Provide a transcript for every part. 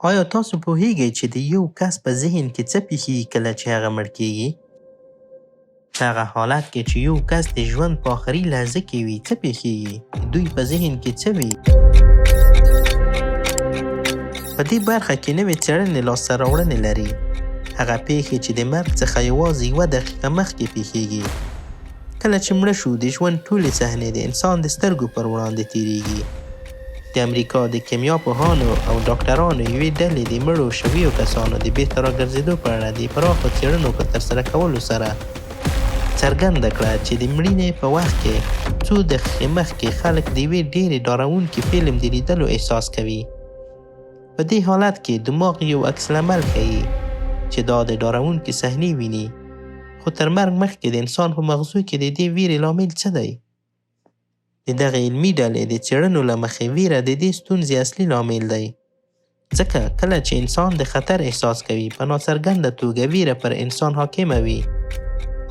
آیا تاسو پوهیږئ چې د یو کس په ذهن کې څه پېښېږي کله چې هغه مړ کېږي؟ په هغه حالت کې چې یو کس د ژوند په آخري لحظه کې وي څه پېښېږي؟ دوی په ذهن کې څه وي؟ په دې برخه کې نوې څېړنې لاسته راوړنې لري. هغه پېښې چې د مرګ څخه یوازې 1 دقیقه مخکې پېښېږي. کله چې مړه شو د ژوند ټولې صحنې د انسان د سترګو پر وړاندې تېرېږي. د امریکا د کیمیا پوهانو او ډاکټرانو یوې ډلې د مړو شویو کسانو د بېرته راګرځېدو په اړه د پراخو څېړنو په ترسره کولو سره څرګنده کړه چې د مړینې په وخت کې څو دقیقې مخکې خلک د یوې ډېرې ډارونکي فلم د لیدلو احساس کوي. په دې حالت کې دماغ یو عکس العمل ښیي چې دا د ډارونکې صحنې ویني. خو تر مرګ مخکې د انسان په مغزو کې د دې ویرې لامل څه دی؟ د دغې علمي ډلې د څېړنو له مخې ویره د دې ستونزې اصلي لامل دی. ځکه کله چې انسان د خطر احساس کوي په ناڅرګنده توګه ویره پر انسان حاکمه وي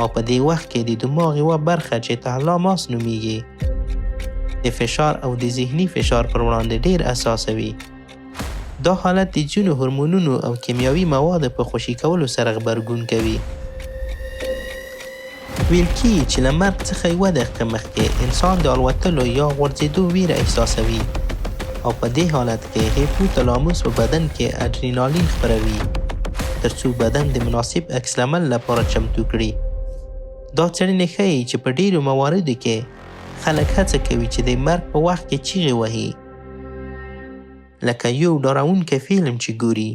او په دې وخت کې د دماغ یوه برخه چې تحلاماس نومیږي د فشار او د ذهني فشار پر وړاندې ډېر حساسه وي. دا حالت د ځینو هورمونونو او کیمیاوي موادو په خوشې کولو سره غبرګون کوي. ویل کېږي چې له مرګ څخه 1 دقیقه مخکې انسان د الوتلو یا غورځېدو ویره احساسوي او په دې حالت کې هیپوتالاموس په بدن کې اډرینالین خپروي تر څو بدن د مناسب عکس العمل لپاره چمتو کړي. دا څېړنې ښیي چې په ډېرو مواردو کې خلک هڅه کوي چې د مرګ په وخت کې چیغې وهي لکه یو ډارونکی فلم چې ګوري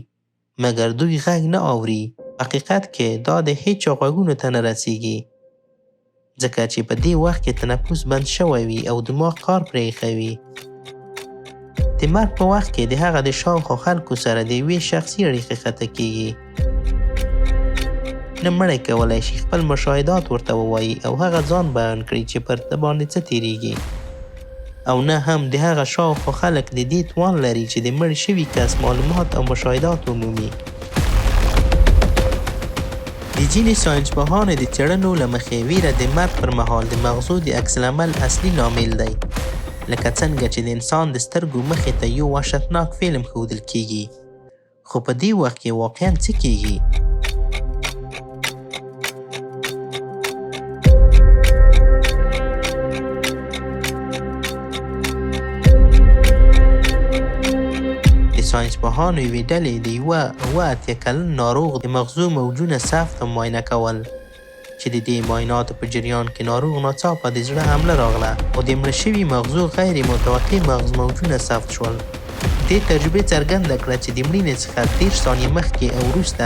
مګر دوی غږ نه اوري. حقیقت کې دا د هیچا غوږونو ته نه رسیږي ځکه چې په دې وخت کې تنفس بند شوی وي او دماغ کار پرې ایښی وي. د مرګ په وخت کې د هغه د شاوخوا خلکو سره د یوې شخصي اړیکې قطع کېږي. نه مړی کولی شي خپل مشاهدات ورته ووایي او هغه ځان بیان کړي چې پر ده باندې څه تېرېږي، او نه هم د هغه شاوخوا خلک د دې توان لري چې د مړ شوي کس معلومات او مشاهدات ومومي. د ځینې ساینسپوهانو د څېړنو له مخې ویره د مرګ پر مهال د مغزو د عکس العمل اصلي لامل دی، لکه څنګه چې د انسان د سترګو مخې ته یو وحشتناک فلم ښودل کېږي. خو په دې وخت کې واقعاً څه کېږي؟ ساینسپوهانو یوې ډلې د یوه 80 کلن ناروغ د مغزو موجونه ثبت او معاینه کول چې د دې معایناتو په جریان کې ناروغ ناڅاپه د زړه حمله راغله او د مړه شوي مغزو غیر متوقع مغز موجونه ثبت شول. دې تجربې څرګنده کړه چې د مړینې څخه 30 ثانیې مخکې او وروسته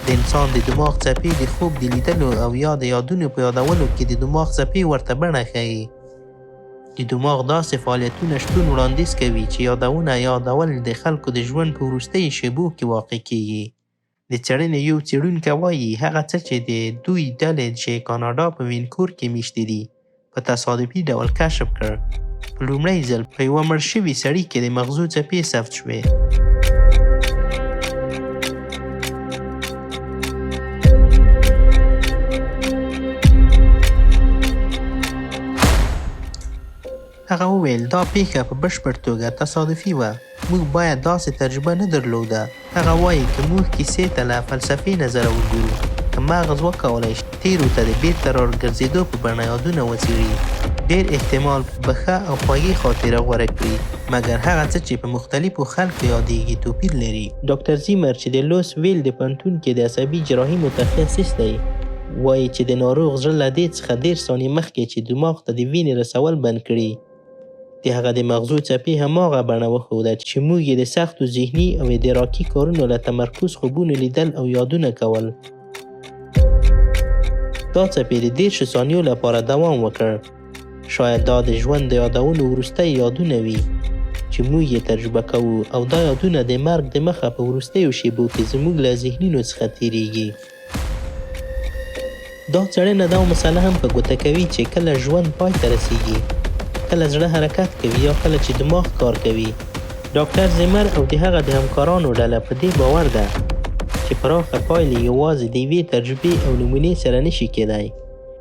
د انسان د دماغ څپې د خوب د لیدلو او یا د یادونو په یادولو کې د دماغ څپې ورته بڼه ښیي. د دماغ داسې فعالیتونه شتون وړاندیز کوي چې یادول د خلکو د ژوند په وروستیو شېبو کې واقع کېږي. د څېړنې یو څېړونکی وایي هغه څه چې د دوی ډلې چې کاناډا په وینکور کې میشتې دي په تصادفي ډول کشف کړ. په لومړی ځل په یوه مړ شوي سړي کې د مغزو څپې ثبت شوې. هغه وویل دا پیښه په بشپړ توګه تصادفي وه. موږ باید داسې تجربه نه درلوده. هغه وایي که موږ کیسې ته له فلسفي نظره وګورو، که مغز وکولی شي تیرو ته د بېرته راګرځېدو په بڼه یادونه وڅېړي، ډېر احتمال به ښه او خوږې خاطره غوره کړي. مګر هغه څه چې په مختلفو خلکو یادېږي توپیر لري. ډاکټر زیمر چې د لوس ویل د پوهنتون کې د عصبي جراحي متخصص دی وایي چې د ناروغ زړه له دې څخه 10 ثانیې مخکې چې دماغ ته د وینې رسول بند کړي د هغه د مغزو څپې هماغه بڼه وښوده چې موږ یې د سختو ذهني او ادراکي کارونو له تمرکز خوبونه لیدل او یادونه کول. دا څپې د 10 ثانیو لپاره دوام وکړ. شاید دا د ژوند د یادونو وروستی یادونه وي چې موږ یې تجربه کوو، او دا یادونه د مرګ د مخه په وروستیو شېبو کې زموږ له ذهنونو څخه تېرېږي. دا څېړنه دا مسله هم په ګوته کوي چې کله ژوند پای ته رسیږي، کله زړه حرکت کوي یا کله چې دماغ کار کوي. ډاکټر زیمر او د هغه د همکارانو ډله په دې باور ده چې پراخه پایلې یوازې د یوې تجربې او نمونې سره نشي کېدی.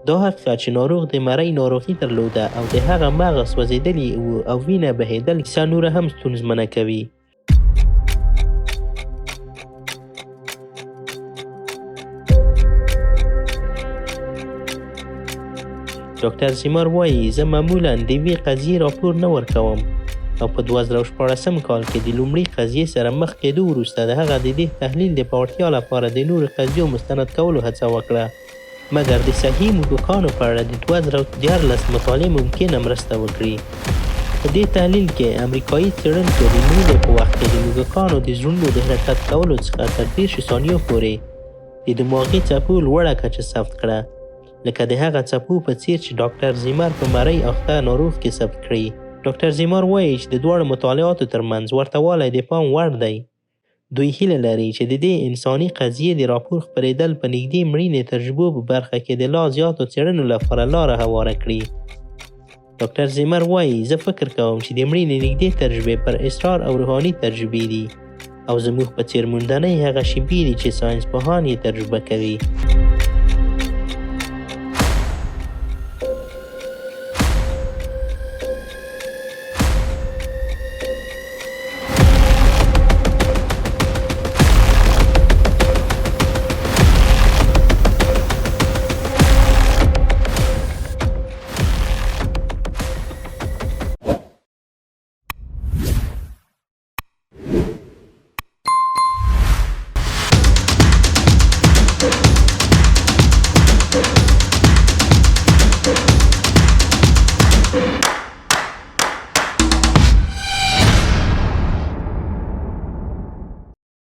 دا حقیقت چې ناروغ د مرۍ ناروغي درلوده او د هغه مغز سوځېدلی و او وینه بهېدل کیسه نوره هم ستونزمنه کوي. ډاکټر زیمر وایي زه معمولا د یوې قضیې راپور نه ورکوم او په 2014 کال کې د لومړۍ قضیې سره مخ کېدو وروسته د هغه د دې تحلیل د پیاوړتیا لپاره د نورو قضیو مستند کولو هڅه وکړه، مګر د صحیح موږکانو په اړه د 2014 مطالعې ممکنه مرسته وکړي. په دې تحلیل کې امریکایي څېړونکو د مړینې په وخت کې د موږکانو د زړونو د حرکت کولو څخه تر 30 ثانیو پورې د دماغي څپو لوړه کچه ثبت کړه، لکه د هغه څپو په څیر چې ډاکټر زیمر په مرۍ اخته ناروغ کې ثبت کړي. ډاکټر زیمر وایي چې د دواړو مطالعاتو ترمنځ ورته والی د پام وړ دی. دوی هیله لري چې د دې انساني قضیې د راپور خپرېدل په نږدې مړینې تجربو په برخه کې د لا زیاتو څېړنو لپاره لاره هواره کړي. ډاکټر زیمر وایي زه فکر کوم چې د مړینې نږدې تجربې پر اسرار او روحاني تجربې دي او زموږ په څېر موندنې هغه شیبې دي چې ساینسپوهان یې تجربه کوي.